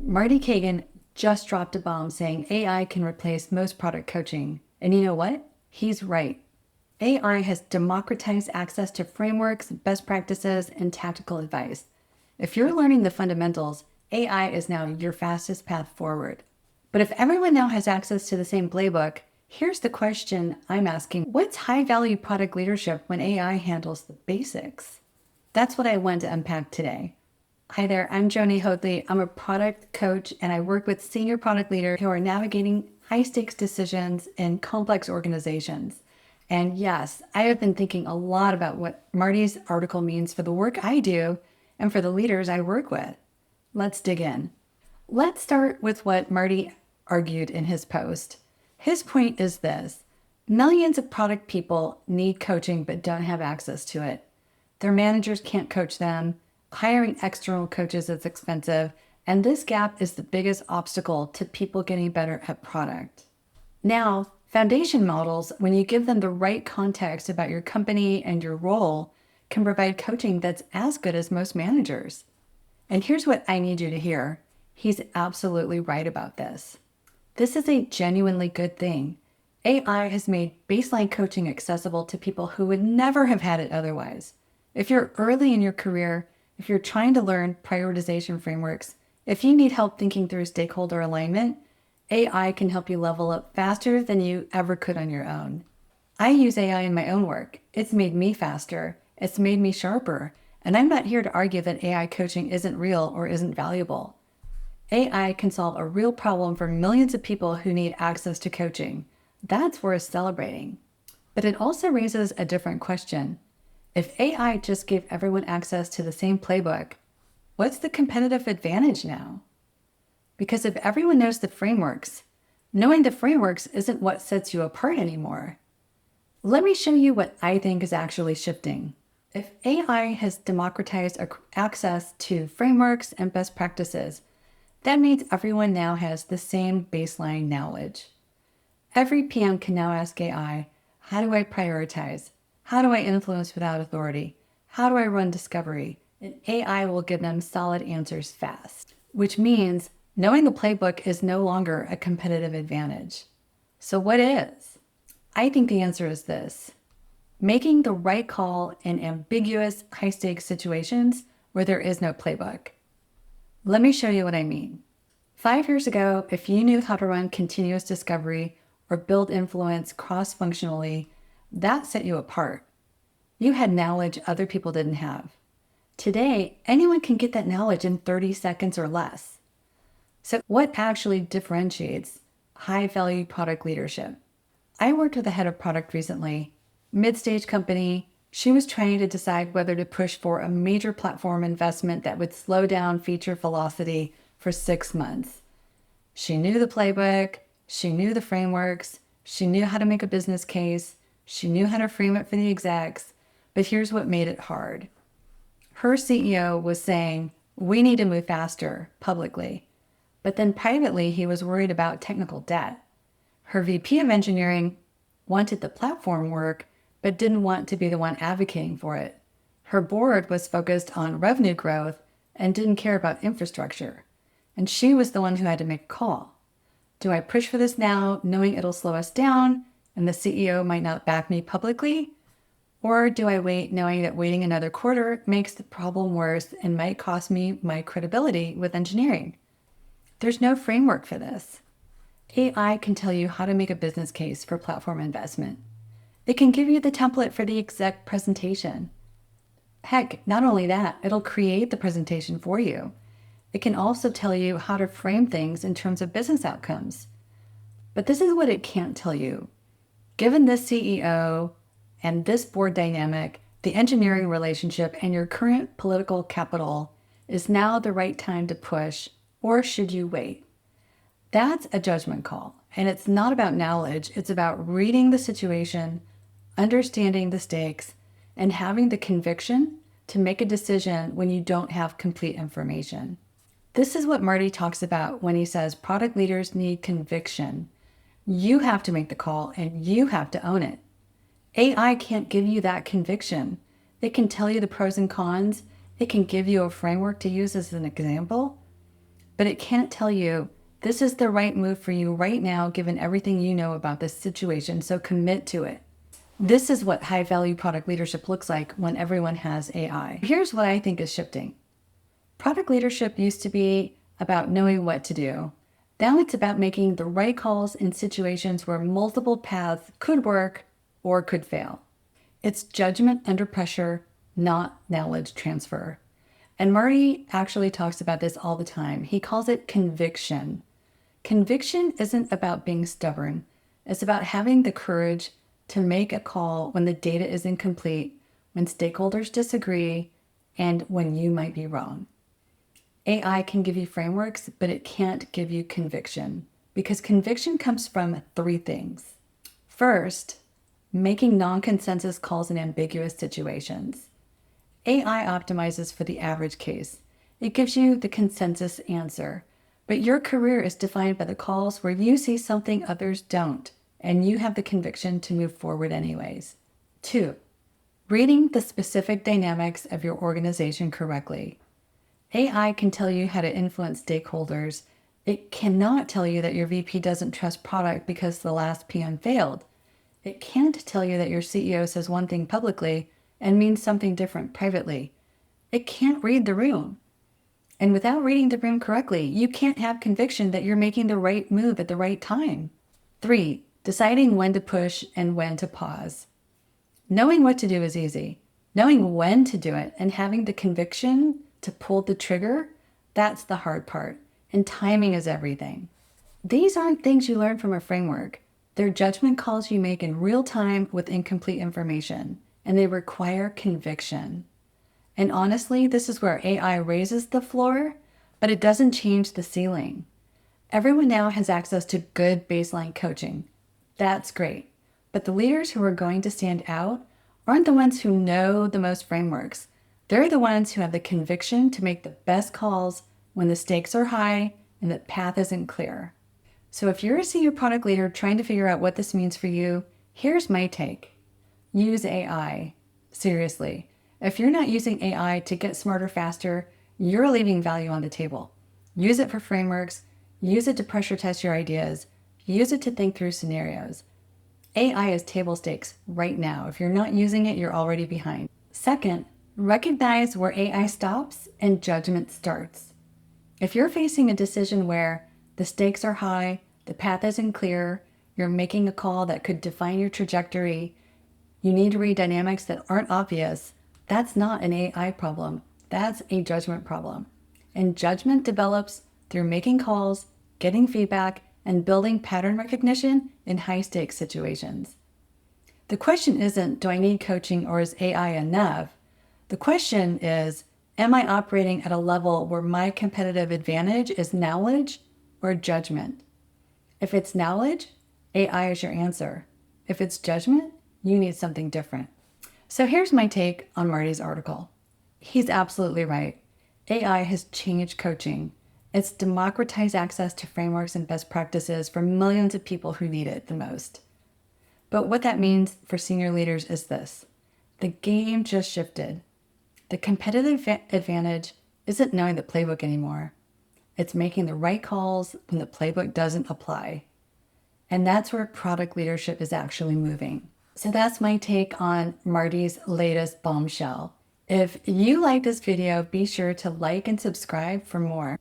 Marty Cagan just dropped a bomb saying AI can replace most product coaching. And you know what? He's right. AI has democratized access to frameworks, best practices, and tactical advice. If you're learning the fundamentals, AI is now your fastest path forward. But if everyone now has access to the same playbook, here's the question I'm asking. What's high-value product leadership when AI handles the basics? That's what I want to unpack today. Hi there, I'm Joni Hoadley. I'm a product coach and I work with senior product leaders who are navigating high-stakes decisions in complex organizations. And yes, I have been thinking a lot about what Marty's article means for the work I do and for the leaders I work with. Let's dig in. Let's start with what Marty argued in his post. His point is this: millions of product people need coaching but don't have access to it. Their managers can't coach them. Hiring external coaches is expensive, and this gap is the biggest obstacle to people getting better at product. Now, foundation models, when you give them the right context about your company and your role, can provide coaching that's as good as most managers. And here's what I need you to hear. He's absolutely right about this. This is a genuinely good thing. AI has made baseline coaching accessible to people who would never have had it otherwise. If you're early in your career, if you're trying to learn prioritization frameworks, if you need help thinking through stakeholder alignment, AI can help you level up faster than you ever could on your own. I use AI in my own work. It's made me faster. It's made me sharper. And I'm not here to argue that AI coaching isn't real or isn't valuable. AI can solve a real problem for millions of people who need access to coaching. That's worth celebrating. But it also raises a different question. If AI just gave everyone access to the same playbook, what's the competitive advantage now? Because if everyone knows the frameworks, knowing the frameworks isn't what sets you apart anymore. Let me show you what I think is actually shifting. If AI has democratized access to frameworks and best practices, that means everyone now has the same baseline knowledge. Every PM can now ask AI, how do I prioritize? How do I influence without authority? How do I run discovery? And AI will give them solid answers fast, which means knowing the playbook is no longer a competitive advantage. So what is? I think the answer is this: making the right call in ambiguous, high-stakes situations where there is no playbook. Let me show you what I mean. 5 years ago, if you knew how to run continuous discovery or build influence cross-functionally, that set you apart. You had knowledge other people didn't have. Today, anyone can get that knowledge in 30 seconds or less. So what actually differentiates high-value product leadership? I worked with a head of product recently, mid-stage company. She was trying to decide whether to push for a major platform investment that would slow down feature velocity for 6 months. She knew the playbook, she knew the frameworks, she knew how to make a business case, she knew how to frame it for the execs, but here's what made it hard. Her CEO was saying, we need to move faster, publicly. But then privately, he was worried about technical debt. Her VP of engineering wanted the platform work, but didn't want to be the one advocating for it. Her board was focused on revenue growth and didn't care about infrastructure. And she was the one who had to make a call. Do I push for this now, knowing it'll slow us down and the CEO might not back me publicly? Or do I wait, knowing that waiting another quarter makes the problem worse and might cost me my credibility with engineering? There's no framework for this. AI can tell you how to make a business case for platform investment. It can give you the template for the exec presentation. Heck, not only that, it'll create the presentation for you. It can also tell you how to frame things in terms of business outcomes. But this is what it can't tell you. Given this CEO and this board dynamic, the engineering relationship, and your current political capital, is now the right time to push, or should you wait? That's a judgment call, and it's not about knowledge. It's about reading the situation, understanding the stakes, and having the conviction to make a decision when you don't have complete information. This is what Marty talks about when he says product leaders need conviction. You have to make the call and you have to own it. AI can't give you that conviction. It can tell you the pros and cons. It can give you a framework to use as an example. but it can't tell you this is the right move for you right now, given everything you know about this situation, so commit to it. This is what high-value product leadership looks like when everyone has AI. Here's what I think is shifting. Product leadership used to be about knowing what to do. Now it's about making the right calls in situations where multiple paths could work or could fail. It's judgment under pressure, not knowledge transfer. And Marty actually talks about this all the time. He calls it conviction. Conviction isn't about being stubborn. It's about having the courage to make a call when the data is incomplete, when stakeholders disagree, and when you might be wrong. AI can give you frameworks, but it can't give you conviction, because conviction comes from three things. First, making non-consensus calls in ambiguous situations. AI optimizes for the average case. It gives you the consensus answer, but your career is defined by the calls where you see something others don't, and you have the conviction to move forward anyways. 2, reading the specific dynamics of your organization correctly. AI can tell you how to influence stakeholders. It cannot tell you that your VP doesn't trust product because the last PM failed. It can't tell you that your CEO says one thing publicly and means something different privately. It can't read the room. And without reading the room correctly, you can't have conviction that you're making the right move at the right time. 3, deciding when to push and when to pause. Knowing what to do is easy. Knowing when to do it and having the conviction to pull the trigger, that's the hard part. And timing is everything. These aren't things you learn from a framework. They're judgment calls you make in real time with incomplete information, and they require conviction. And honestly, this is where AI raises the floor, but it doesn't change the ceiling. Everyone now has access to good baseline coaching. That's great. But the leaders who are going to stand out aren't the ones who know the most frameworks. They're the ones who have the conviction to make the best calls when the stakes are high and the path isn't clear. So if you're a senior product leader trying to figure out what this means for you, here's my take. Use AI. Seriously. If you're not using AI to get smarter faster, you're leaving value on the table. Use it for frameworks. Use it to pressure test your ideas. Use it to think through scenarios. AI is table stakes right now. If you're not using it, you're already behind. Second, recognize where AI stops and judgment starts. If you're facing a decision where the stakes are high, the path isn't clear, you're making a call that could define your trajectory, you need to read dynamics that aren't obvious, that's not an AI problem. That's a judgment problem. And judgment develops through making calls, getting feedback, and building pattern recognition in high-stakes situations. The question isn't, do I need coaching or is AI enough? The question is, am I operating at a level where my competitive advantage is knowledge or judgment? If it's knowledge, AI is your answer. If it's judgment, you need something different. So here's my take on Marty's article. He's absolutely right. AI has changed coaching. It's democratized access to frameworks and best practices for millions of people who need it the most. But what that means for senior leaders is this. The game just shifted. The competitive advantage isn't knowing the playbook anymore. It's making the right calls when the playbook doesn't apply. And that's where product leadership is actually moving. So that's my take on Marty's latest bombshell. If you like this video, be sure to like and subscribe for more.